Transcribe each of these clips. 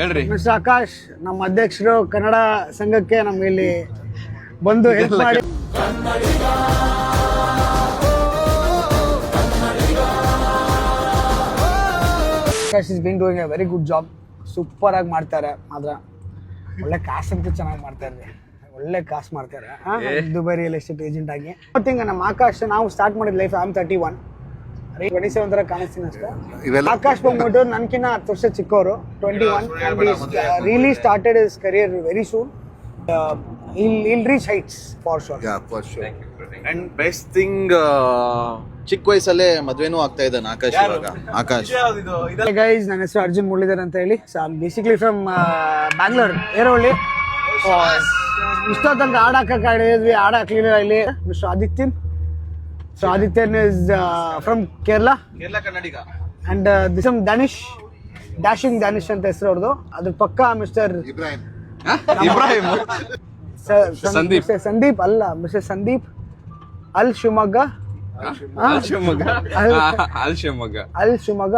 ಹೇಳ್ರಿ. ಮಿಸ್ಟರ್ ಆಕಾಶ್ ನಮ್ಮ ಅಧ್ಯಕ್ಷರು ಕನ್ನಡ ಸಂಘಕ್ಕೆ ನಮ್ಗೆ ಇಲ್ಲಿ ಬಂದು ಹೆಲ್ಪ್ ಮಾಡಿ. Akash is been doing A very good job. Super ಆಗಿ ಮಾಡ್ತಾರೆ. ಮಾತ್ರ ಒಳ್ಳೆ ಕಾಸು ಅಂತೂ ಚೆನ್ನಾಗಿ ಮಾಡ್ತಾರೆ. ಒಳ್ಳೆ ಕಾಸು ಮಾಡ್ತಾರೆ ದುಬೈ ರಿಯಲ್ ಎಸ್ಟೇಟ್ ಏಜೆಂಟ್ ಆಗಿ. ತಿಂಗ ನಮ್ಮ ಆಕಾಶ್ ನಾವು ಸ್ಟಾರ್ಟ್ ಮಾಡಿದ ಲೈಫ್ ಐ ಆಮ್ 31 27 ತರ ಕಾಣಿಸ್ತೀನಿ ಅಷ್ಟೇ. ಆಕಾಶ್ ಬಂದ್ಬಿಟ್ಟು ನನ್ಕಿನ್ನ 10 ವರ್ಷ ಚಿಕ್ಕವರು 21 really started his career very soon. he'll reach heights for sure. Yeah, for sure. And best thing ಚಿಕ್ಕ ವಯಸ್ಸಲ್ಲೇ ಮದ್ವೆನೂ ಆಗ್ತಾ ಇದ್ದಾನೆ ಆಕಾಶ್ ಇವಾಗ. ಆಕಾಶ್ ಗೈಸ್, ನನ್ನ ಹೆಸರು ಅರ್ಜುನ್ ಮುರಳೀಧರ್ ಅಂತ ಹೇಳಿ. ಬೇಸಿಕ್ಲಿ ಫ್ರಮ್ ಬ್ಯಾಂಗ್ಳೂರ್ ಏರೋಳ್ಳಿ. ಇಷ್ಟೋ ತನಕ ಆಡಿದ್ವಿ, ಹಾಕ್ಲಿಲ್ಲ ಇಲ್ಲಿ. Mister Adityan. So Adityan is from Kerala Kannadiga. And this Danish, dashing Danish ಅಂತ ಹೆಸರು ಅವ್ರದ್ದು. ಅದ್ರ ಪಕ್ಕ ಮಿಸ್ಟರ್ ಇಬ್ರಾಹಿಂ ಸಂದೀಪ್ ಅಲ್ಲ, ಮಿಸ್ಟರ್ ಸಂದೀಪ್ ಅಲ್ ಶಿವಮೊಗ್ಗ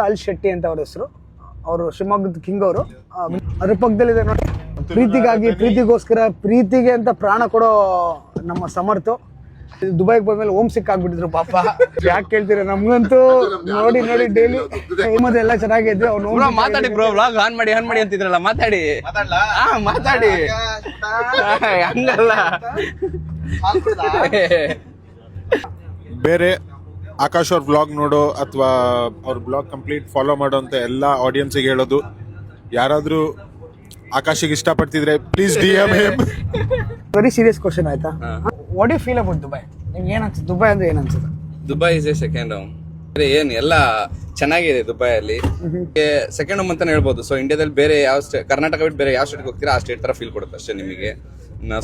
ಅಲ್ ಶೆಟ್ಟಿ ಅಂತ ಅವ್ರ ಹೆಸರು. ಅವರು ಶಿವಮೊಗ್ಗದ ಕಿಂಗ್ ಅವರು. ಅದ್ರ ಪಕ್ಕದಲ್ಲಿದೆ ನೋಡಿ, ಪ್ರೀತಿಗೋಸ್ಕರ ಪ್ರೀತಿಗೆ ಅಂತ ಪ್ರಾಣ ಕೊಡೋ ನಮ್ಮ ಸಮರ್ಥು. ದುಬೈಗೆ ಬಂದ್ಮೇಲೆ ಹೋಮ್ ಸಿಕ್ ಆಗ್ಬಿಟ್ಟಿದ್ರು ಪಾಪ. ಯಾಕೆ ಕೇಳ್ತೀರ, ನಮ್ಗಂತೂ ನೋಡಿ ಡೈಲಿ ಎಲ್ಲ ಚೆನ್ನಾಗಿದ್ವಿ. ಅವ್ನು ಮಾತಾಡಿ ಬ್ರೋ, ವ್ಲಾಗ್ ಆನ್ ಮಾಡಿ ಅಂತಿದ್ರಲ್ಲ, ಮಾತಾಡಿ ಹಂಗಲ್ಲ. ಬೇರೆ ಆಕಾಶ್ ಅವ್ರ ಬ್ಲಾಗ್ ನೋಡೋ ಅಥವಾ ಅವ್ರ ಬ್ಲಾಗ್ ಕಂಪ್ಲೀಟ್ ಫಾಲೋ ಮಾಡೋ ಅಂತ ಎಲ್ಲ ಆಡಿಯನ್ಸಿಗೆ ಹೇಳೋದು, ಯಾರಾದ್ರೂ ಆಕಾಶಿಗೆ ಇಷ್ಟಪಡ್ತಿದ್ರೆ please DM him. Very serious question ಆಯ್ತಾ. What you feel about Dubai? ನಿಮ್ಗೆ ಏನ್ ಅನ್ಸುತ್ತೆ ದುಬೈ ಅಂದ್ರೆ? ಏನ್ ಅನ್ಸುತ್ತೆ Dubai is a second home. ಏನ್ ಎಲ್ಲ ಚೆನ್ನಾಗಿದೆ ದುಬೈ ಅಲ್ಲಿ. ಸೆಕೆಂಡ್ ಹೋಮ್ ಅಂತಾನೆ ಹೇಳ್ಬೋದು. ಸೊ ಇಂಡಿಯಾದಲ್ಲಿ ಬೇರೆ ಯಾವ ಕರ್ನಾಟಕ ಬಿಟ್ಟು ಬೇರೆ ಯಾವ ಸ್ಟೇಟ್ಗೆ ಹೋಗ್ತೀರಾ ಆ ಸ್ಟೇಟ್ ತರ ಫೀಲ್ ಕೊಡುತ್ತೆ ಅಷ್ಟೇ ನಿಮಗೆ.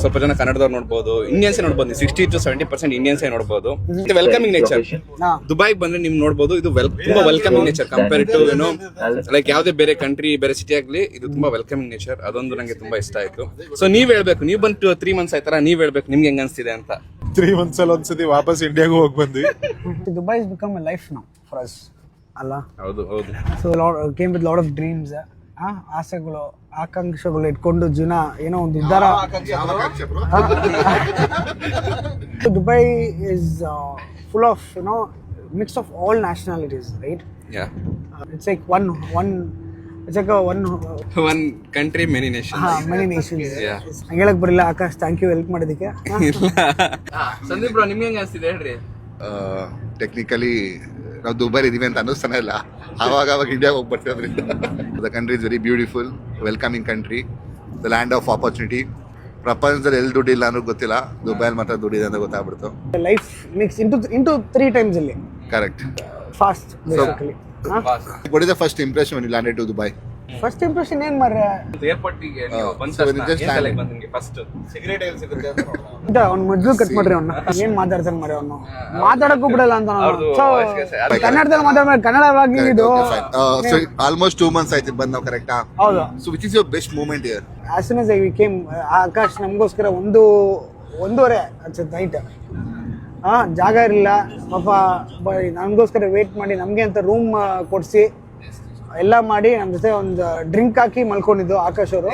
ಸ್ವಲ್ಪ ಜನ ಕನ್ನಡದವ್ರು ನೋಡ್ಬೋದು, ಇಂಡಿಯನ್ಸೇ ನೋಡ್ಬೋದು. 60 to 70% ಇಂಡಿಯನ್ಸೇ ನೋಡ್ಬೋದು. ವೆಲ್ಕಮಿಂಗ್ ನೇಚರ್ ದುಬೈಗೆ ಬಂದ್ರೆ ನಿಮ್ ನೋಡ್ಬೋದು. ಇದು ತುಂಬಾ welcoming nature compare to like ಯಾವ್ದೇ ಬೇರೆ ಕಂಟ್ರಿ, ಬೇರೆ ಸಿಟಿ ಆಗ್ಲಿ, ಇದು ತುಂಬಾ ವೆಲ್ಕಮಿಂಗ್ ನೇಚರ್. ಅದೊಂದು ನಂಗೆ ತುಂಬಾ ಇಷ್ಟ ಆಯ್ತು. ಸೊ ನೀವ್ ಹೇಳ್ಬೇಕು, ನೀವ್ ಬಂದು 3 months ಆಯ್ತಾರ, ನೀವ್ ಹೇಳ್ಬೇಕು ನಿಮ್ಗೆ ಹೆಂಗ್ ಅನ್ಸ್ತಿದೆ ಅಂತ. 3 months ಅಲ್ಲಿ ಒಂದ್ಸತಿ ವಾಪಸ್ ಇಂಡಿಯಾಗೂ ಹೋಗಿ ಬಂದ್ವಿ. Dubai is become a life now for us ಅಲ್ಲ. ಹೌದು. So came with lot of dreams, ಆಸೆಗಳು, ಆಕಾಂಕ್ಷೆಗಳು ಇಟ್ಕೊಂಡು ಜನ ಏನೋ ಒಂದು ಉದ್ದಾರ. Dubai is full of mix of all nationalities, right? It's like one country many nations. Many nations. ಹೇಳಕ್ ಬರಲಿಲ್ಲ ಆಕಾಶ್, ಥ್ಯಾಂಕ್ ಯು ಹೆಲ್ಪ್ ಮಾಡೋದಕ್ಕೆ. ಸಂದೀಪ್ ಬ್ರೋ, ನಿಮ್ಗೆ ಹೆಂಗ್ ಅನ್ಸ್ತಿದೆ ಹೇಳ್ರಿ? ಟೆಕ್ನಿಕಲಿ ನಾವು ದುಬೈ ಇದೀವಿ ಅಂತ ಅನ್ನಿಸ್ತಾನೆ ಇಲ್ಲ. ಅವಾಗ ಇಂಡಿಯಾಗೆ ಹೋಗಿ ಬರ್ತೀವಿ. The country is very beautiful, welcoming country, the land of opportunity. ಪ್ರಪಂಚದಲ್ಲಿ ಎಲ್ಲಿ ದುಡ್ಡಿಲ್ಲ ಅನ್ನೋದು ಗೊತ್ತಿಲ್ಲ, ದುಬೈಲಿ ಮಾತ್ರ ದುಡ್ಡಿದೆ ಅಂತ ಗೊತ್ತಾಗ್ಬಿಡ್ತು. ಲೈಫ್ ಮಿಕ್ಸ್ ಇಂಟು 3 times ಅಲ್ಲಿ. Correct. Fast basically. What is the first impression when you landed to Dubai? First impression ಏನ್ ಮಾರ್ರೆ? ಏರ್ಪೋರ್ಟ್ ಗೆ ನೀವು ಬಂದ ಫಸ್ಟ್ ಸಿಗರೇಟ್ ಎಲ್ಲಿ ಸಿಗುತ್ತೆ ಅಂತ ಅವ್ನು ಮೊದಲು ಕಟ್ ಮಾಡ್ರಿ. ಅವ್ನ ಏನ್ ಮಾತಾಡ್ತಾನೆ ಮಾರ್ರೆ, ಅವ್ನು ಮಾತಾಡಕ್ಕೂ ಬಿಡಲ್ಲ ಅಂತ. ಕನ್ನಡದಲ್ಲಿ ಮಾತಾಡ್ತಾರೆ, ಕನ್ನಡ ವ್ಲಾಗ್ ಇದು. So almost 2 months ಆಯ್ತು ಬಂದು ನಾವು. ಕರೆಕ್ಟಾ? ಹೌದು. So which is your best moment here? As soon as I came, Akash ನಮಗೋಸ್ಕರ 1:30 ಅನ್ಸುತ್ತೆ ನೈಟ್. ಜಾಗ ಇರಲಿಲ್ಲ ಪಾಪ, ನಮಗೋಸ್ಕರ ವೇಟ್ ಮಾಡಿ ನಮಗೆ ಅಂತ ರೂಮ್ ಕೊಡಿಸಿ ಎಲ್ಲ ಮಾಡಿ ನಮ್ಮ ಜೊತೆ ಒಂದು ಡ್ರಿಂಕ್ ಹಾಕಿ ಮಲ್ಕೊಂಡಿದ್ದು ಆಕಾಶ್ ಅವರು.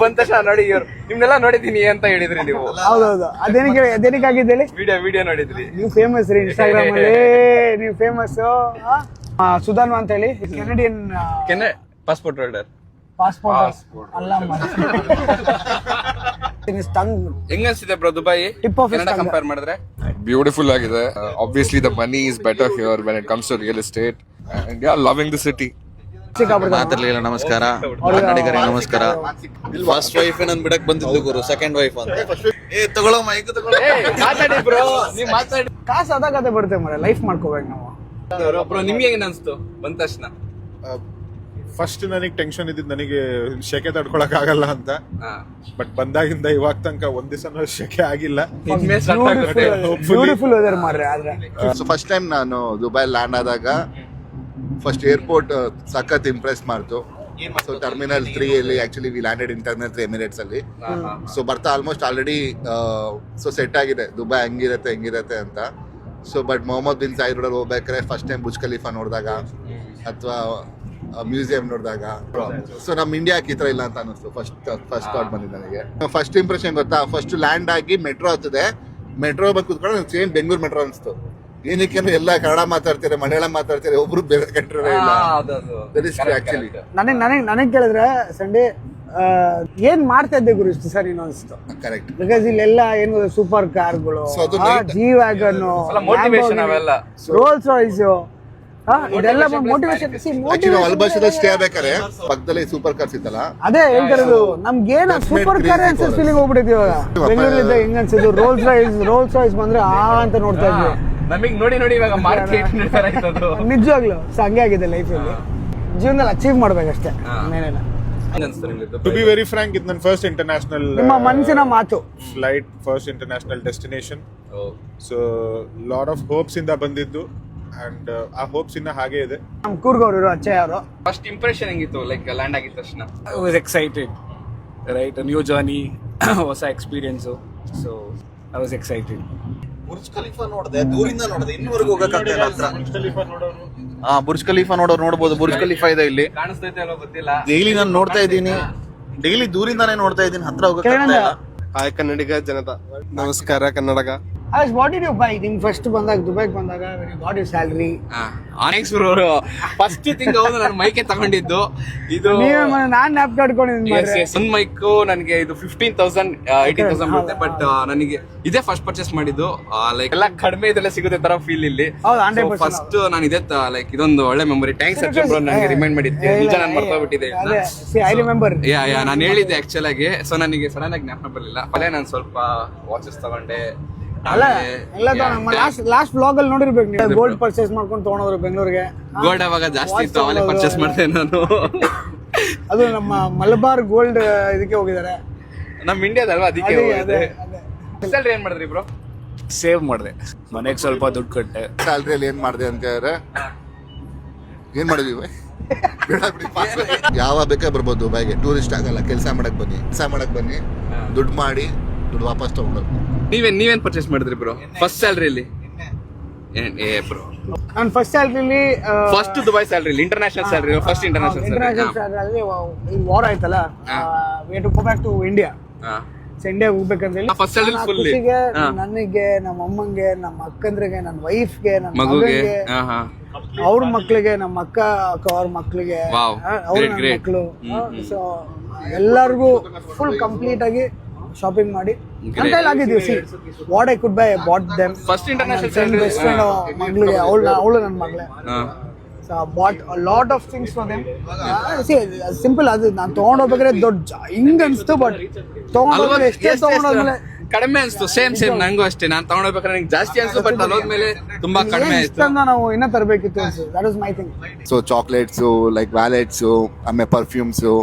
ಬಂದ ತಕ್ಷಣ ನೋಡಿ ನಿಮ್ನೆಲ್ಲ ನೋಡಿದೀನಿ ಅಂತ ಹೇಳಿದ್ರಿ ನೀವು. ಹೌದೌದು. ಅದೇನಿಗಾಗಿದ್ದೇಳಿ ವಿಡಿಯೋ ನೋಡಿದ್ರಿ. ನೀವು ಫೇಮಸ್ ರೀ ಇನ್ಸ್ಟಾಗ್ರಾಮ್ ಅಲ್ಲಿ, ನೀವು ಫೇಮಸ್. ಸುಧಾನ್ ಅಂತ ಹೇಳಿ, ಕೆನಡಿಯನ್ ಪಾಸ್ಪೋರ್ಟ್ ಹೋಲ್ಡರ್. ಪಾಸ್ಪೋರ್ಟ್ ಅಲ್ಲ, ಹೆಂಗ ಅನ್ಸಿದೆ ಬ್ರೋ ದುಬೈ ಕಂಪೇರ್ ಮಾಡಿದ್ರೆ? ಬ್ಯೂಟಿಫುಲ್ ಆಗಿದೆ. Obviously the money is better here when it comes to real estate. And yeah, loving the city. ಮಾತಾಡ್ಲಿಲ್ಲ. ನಮಸ್ಕಾರ ಕನ್ನಡಿಗರಿಗೆ ನಮಸ್ಕಾರ. ಫಸ್ಟ್ ವೈಫ್ ನನ್ ಬಿಡಕ್ ಬಂದಿದ್ದು ಗುರು, ಸೆಕೆಂಡ್ ವೈಫ್ ಅಂತ. ತಗೊಳ್ಳೋ ಮೈಕ್ ತಗೊಳ್ಳೋ. ಮಾತಾಡಿ ಬ್ರೋ, ನೀವು ಮಾತಾಡಿ. ಕಾಸು ಅದಾಗತ್ತೆ ಬರುತ್ತೆ ಮರ, ಲೈಫ್ ಮಾಡ್ಕೋಬೇಕು ನಾವು. ಬ್ರೋ ನಿಮ್ಗೆ ಹೆಂಗ ಅನ್ಸ್ತು ಬಂದ ತಕ್ಷಣ? ಫಸ್ಟ್ ನನಗೆ ಟೆನ್ಷನ್ ಇದ್ದಿದ್ದು, ನನಗೆ ಶೆಕೆ ತಡ್ಕೊಳಕ್ ಆಗಲ್ಲ ಅಂತ. ಬಟ್ ಬಂದಾಗಿಂದ ಇವಾಗ ತನಕ ಒಂದ್ ದಿವಸ ಶೆಕೆ ಆಗಿಲ್ಲ. ಬ್ಯೂಟಿಫುಲ್ ವೆದರ್ ಮಾರ್ರೆ. ಆದ್ರೆ ಸೊ ಫಸ್ಟ್ ಟೈಮ್ ನಾನು ದುಬೈ ಲ್ಯಾಂಡ್ ಆದಾಗ ಫಸ್ಟ್ ಏರ್ಪೋರ್ಟ್ ಸಖತ್ ಇಂಪ್ರೆಸ್ ಮಾಡ್ತು. ಸೊ ಟರ್ಮಿನಲ್ 3 ಅಲ್ಲಿ actually we landed in terminal 3 Emirates ಅಲ್ಲಿ. ಸೊ ಬರ್ತಾ ಆಲ್ಮೋಸ್ಟ್ ಆಲ್ರೆಡಿ ಸೊ ಸೆಟ್ ಆಗಿದೆ ದುಬೈ ಹೆಂಗಿರತ್ತೆ ಅಂತ. So but Mohammed bin Zayed road ಹೋಗ್ಬೇಕಾದ್ರೆ ಫಸ್ಟ್ ಟೈಮ್ ಬುರ್ಜ್ ಖಲೀಫಾ ನೋಡಿದಾಗ, ಅಥವಾ ಮ್ಯೂಸಿಯಂ ನೋಡಿದಾಗ. ಸೊ ನಮ್ಮ ಇಂಡಿಯಾಕ್ಕೆ ಈ ಥರ ಇಲ್ಲ ಅಂತ ಅನ್ನಿಸ್ತು ಫಸ್ಟ್ ಥಾಟ್ ಬಂದಿದ್ದು ನನಗೆ. ಫಸ್ಟ್ ಇಂಪ್ರೆಷನ್ ಗೊತ್ತಾ, ಫಸ್ಟ್ ಲ್ಯಾಂಡ್ ಆಗಿ ಮೆಟ್ರೋ ಹತ್ತದೆ, ಮೆಟ್ರೋ ಬಂದು ಕೂತ್ಕೊಂಡು ಸೇಮ್ ಬೆಂಗಳೂರು ಮೆಟ್ರೋ ಅನಿಸ್ತು. ಏನಕ್ಕೆ ಎಲ್ಲ ಕನ್ನಡ ಮಾತಾಡ್ತಾರೆ, ಮಲಯಾಳಂ ಮಾತಾಡ್ತಾರೆ, ಒಬ್ರು ಬೇರೆ ಕಂಟ್ರಿ ಇಲ್ಲ. ದಟ್ ಇಸ್ ಆಕ್ಚುಲಿ ನನಗೆ ಕೇಳಿದ್ರೆ ಸಂಡೇ ಏನ್ ಮಾಡ್ತಾ ಇದ್ದೆ ಗುರು ಇಷ್ಟು ಸರಿ ಅನಿಸ್ತು. ಕರೆಕ್ಟ್. ಬಿಕಾಸ್ ಇಲ್ಲೆಲ್ಲ ಏನು ಸೂಪರ್ ಕಾರ್ಗಳು, So ಅದು night- ಜಿ ವ್ಯಾಗನ್, motivation ಅವೆಲ್ಲ. ರೋಲ್ಸ್ ರಾಯ್ಸ್, ಇದೆಲ್ಲ ಮೋಟಿವೇಶನ್. ಆಕ್ಚುಲಿ ನಾವು ಅಲ್ಬಾಷದಲ್ಲಿ ಸ್ಟೇ ಆಗ್ಬೇಕಾರೆ ಪಕ್ಕದಲ್ಲಿ ಸೂಪರ್ ಕಾರ್ಸ್ ಇತ್ತಲ್ಲ, ಅದೇ ಹೇಳ್ತಿರೋದು ನಮ್ಗೇನು ಸೂಪರ್ ಕಾರ್ ಅನ್ಸೋ ಫೀಲಿಂಗ್ ಹೋಗ್ಬಿಟ್ಟಿದ್ವಿ ಇವಾಗ. ಬೆಂಗಳೂರಿಂದ ಹೆಂಗ್ ಅನ್ಸಿದ್ದು ರೋಲ್ಸ್ ರಾಯ್ಸ್ ಬಂದ್ರೆ ಅಂತ ನೋಡ್ತಾ ಇದ್ವಿ. ನಮಗ್ ನೋಡಿ ಇವಾಗ ಮಾರ್ಕೆಟ್ ನಿಜವಾಗ್ಲು ಹಂಗೆ ಆಗಿದೆ ಲೈಫಲ್ಲಿ. ಜೀವನದಲ್ಲಿ ಅಚೀವ್ ಮಾಡ್ಬೇಕಷ್ಟೇ, ಇನ್ನೇನಿಲ್ಲ. ಟು ಬಿ ವೆರಿ ಫ್ರಾಂಕ್, ಇದು ನನ್ನ ಫಸ್ಟ್ ಇಂಟರ್ನ್ಯಾಷನಲ್ ನಿಮ್ಮ ಮನಸ್ಸಿನ ಮಾತು. Flight, first international destination. So lot of hopes ಇಂದ ಬಂದಿದ್ದು, ಅಂಡ್ ಆ ಹೋಪ್ಸ್ ಇನ್ನ ಹಾಗೆ ಇದೆ. ನಮ್ ಕೂರ್ಗವ್ರು ಅಚ್ಚಯ್ಯ ಅವರು. ಫಸ್ಟ್ ಇಂಪ್ರೆಷನ್ ಹೆಂಗಿತ್ತು ಲೈಕ್ ಲ್ಯಾಂಡ್ ಆಗಿದ ತಕ್ಷಣ? I was excited, right? A new journey, ಹೊಸ experience. So I was excited. Burj Khalifa ನೋಡಿದೆ, ದೂರಿಂದ ನೋಡಿದೆ, ಇನ್ನೂವರೆಗೂ ಹೋಗಕ್ಕಾಗ್ತಿಲ್ಲ ಹತ್ರ. ಬುರ್ಜ್ ಖಲೀಫಾ ನೋಡ್ಬೋದು. ಬುರ್ಜ್ ಖಲೀಫಾ ಇದೆ ಇಲ್ಲಿ, ಕಾಣಿಸ್ತೈತೆ ಅಲ್ವಾ ಗೊತ್ತಿಲ್ಲ. ಡೈಲಿ ನಾನು ನೋಡ್ತಾ ಇದ್ದೀನಿ, ಡೈಲಿ ದೂರಿಂದಾನೇ ನೋಡ್ತಾ ಇದ್ದೀನಿ, ಹತ್ರ ಹೋಗಕ್ಕಾಗ್ತಾ ಇಲ್ಲ. ಹಾಯ್ ಕನ್ನಡಿಗ ಜನತಾ, ನಮಸ್ಕಾರ ಕನ್ನಡಗ. ವಾಟ್ ಡಿಡ್ ಯು ಬೈ ನಿಮ್ ಫಸ್ಟ್ ಬಂದಾಗ, ದುಬೈಗೆ ಬಂದಾಗ, ಗಾಟ್ ಯು ಸ್ಯಾಲರಿ? ಆನೆಕ್ಸ್ ಅವರು ಫಸ್ಟ್ ಥಿಂಗ್ ಹೌದು ನಾನು ಮೈಕೆ ತಗೊಂಡಿದ್ದು ಇದು. ನಾನ್ ನ್ಯಾಪ್ ಕಟ್ಕೊಂಡಿದ್ದೀನಿ. ಒಂದ್ ಮೈಕ್ ನನಗೆ ಇದು 15,000 18,000 ಬರುತ್ತೆ. ಬಟ್ ನನಗೆ ಇದೇ ಫಸ್ಟ್ ಪರ್ಚೇಸ್ ಮಾಡಿದ್ದು. ಲೈಕ್ ಎಲ್ಲ ಕಡಿಮೆ ಇದೆಲ್ಲ ಸಿಗುತ್ತೆ ತರ ಫೀಲ್ ಇಲ್ಲಿ. ಫಸ್ಟ್ ನಾನು ಇದೇ ಲೈಕ್ ಇದೊಂದು ಒಳ್ಳೆ ಮೆಮೊರಿ. ಥ್ಯಾಂಕ್ಸ್ ಅರ್ಜುನ್ ಬ್ರೋ, ನನಗೆ ರಿಮೈಂಡ್ ಮಾಡಿದ್ದೆ. ನಿಜ ನಾನು ಮರ್ತೋಗ್ಬಿಟ್ಟಿದೆ. I remember. ಯಾ ನಾನು ಹೇಳಿದ್ದೆ ಆಕ್ಚುಲ್ ಆಗಿ. ಸೊ ನನಗೆ ಸಡನ್ ಆಗಿ ಜ್ಞಾಪನ ಬರಲಿಲ್ಲ. ಅಲ್ಲೇ ನಾನು ಸ್ವಲ್ಪ ವಾಚಸ್ ತಗೊಂಡೆ. ಲಾಸ್ಟ್ ವ್ಲಾಗ್ ಅಲ್ಲಿ ನೋಡಿರ್ಬೇಕು ನೀವು. ಗೋಲ್ಡ್ ಪರ್ಚೇಸ್ ಮಾಡ್ಕೊಂಡು ತಗೊಂಡ್ರು ಬೆಂಗಳೂರಿಗೆ. ಗೋಲ್ಡ್ ಅವಾಗ ಜಾಸ್ತಿ ಇತ್ತು, ಅಲ್ಲೇ ಪರ್ಚೇಸ್ ಮಾಡಿದೆ ನಾನು. ಅದು ನಮ್ಮ ಮಲಬಾರ್ ಗೋಲ್ಡ್ ಇದಕ್ಕೆ ಹೋಗಿದ್ದಾರೆ, ನಮ್ಮ ಇಂಡಿಯಾದಲ್ವಾ, ಅದಕ್ಕೆ ಹೋಗಿದೆ. ಸ್ಯಾಲರಿ ಏನ್ ಮಾಡಿದ್ರಿ ಬ್ರೋ? ಸೇವ್ ಮಾಡಿದೆ, ಮನೆಗೆ ಸ್ವಲ್ಪ ದುಡ್ಡು ಕಟ್ಟೆ. ಸ್ಯಾಲ್ರಿಯಲ್ಲಿ ಏನ್ ಮಾಡಿದೆ ಅಂತ ಹೇಳಿದ್ರೆ ಏನ್ ಮಾಡಿದ್ವಿ ಯಾವಾಗ ಬೇಕಾ ಬರ್ಬೋದು ದುಬೈಗೆ. ಟೂರಿಸ್ಟ್ ಆಗಲ್ಲ, ಕೆಲಸ ಮಾಡಕ್ ಬನ್ನಿ, ದುಡ್ಡು ಮಾಡಿ ದುಡ್ಡು ವಾಪಸ್ ತಗೊಂಡು. ನೀವೇನ್ ಪರ್ಚೇಸ್ ಮಾಡಿದ್ರಿ ಬ್ರೋ ಫಸ್ಟ್ ಸ್ಯಾಲರಿಯಲ್ಲಿ? ಬ್ರೋ ನಾನು ಫಸ್ಟ್ ಸ್ಯಾಲರಿಲಿ, ಫಸ್ಟ್ ದುಬೈ ಸ್ಯಾಲರಿಲಿ, international salary, first international salary ವಾರ್ ಆಯ್ತಲ್ಲ, we had to go back to India. India ಹೋಗ್ಬೇಕಂತ ಹೇಳಿ ಫಸ್ಟ್ ಸ್ಯಾಲರಿ ಫುಲ್ ನನಗೆ, ನಮ್ಮ ಅಮ್ಮಂಗೆ, ನಮ್ಮ ಅಕ್ಕಂದ್ರಿಗೆ, ನನ್ನ ವೈಫ್ಗೆ, ನನ್ನ ಮಗುಗೆ, ಮಗನಿಗೆ, ಅವ್ರ ಮಕ್ಳಿಗೆ, ನಮ್ಮ ಅಕ್ಕ ಅವ್ರ ಮಕ್ಳಿಗೆ, ಅವ್ರ ಮಕ್ಳು. ಸೊ ಎಲ್ಲರಿಗೂ ಫುಲ್ ಕಂಪ್ಲೀಟ್ ಆಗಿ ಶಾಪಿಂಗ್ ಮಾಡಿ ನನ್ನ ಕೈಲಿ ಆಗಿದ್ದೀವಿ. See what I could by, I bought them. First international best friend ಮಗಳಿಗೆ, ಅವಳು ನನ್ನ ಮಗಳೇ. So bought a lot of things for them. C simple, ಅದು ನಾನು ತೊಗೊಂಡೋಗ್ಬೇಕಾದ್ರೆ ದೊಡ್ಡ ಹಿಂಗ್ ಅನ್ಸ್ತು. ಬಟ್ ತೊಗೊಂಡೋಗ್ಮೇಲೆ ಎಷ್ಟೇ ತೊಗೊಂಡೋದ್ಮೇಲೆ ಕಡಿಮೆ ಅನ್ಸ್ತು. ಸೇಮ್ ನಂಗೂ ಅಷ್ಟೇ. ನಾನು ತಗೊಂಡೋಗ್ಬೇಕಾದ್ರೆ ನಂಗೆ ಜಾಸ್ತಿ ಅನ್ಸ್ತು, ಬಟ್ ಅಲ್ಲೋದ್ಮೇಲೆ ತುಂಬಾ ಕಡಿಮೆ ಆಯ್ತು. ನಾವು ಇನ್ನೂ ತರಬೇಕಿತ್ತು ಅನ್ಸು. That is my thing. So chocolates, like wallets, ಆಮೇಲೆ perfumes,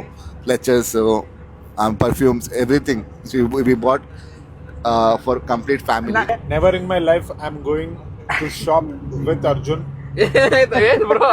clutchers, perfumes, everything. So we bought for complete family. Never in my life I'm going to shop with Arjun. Bro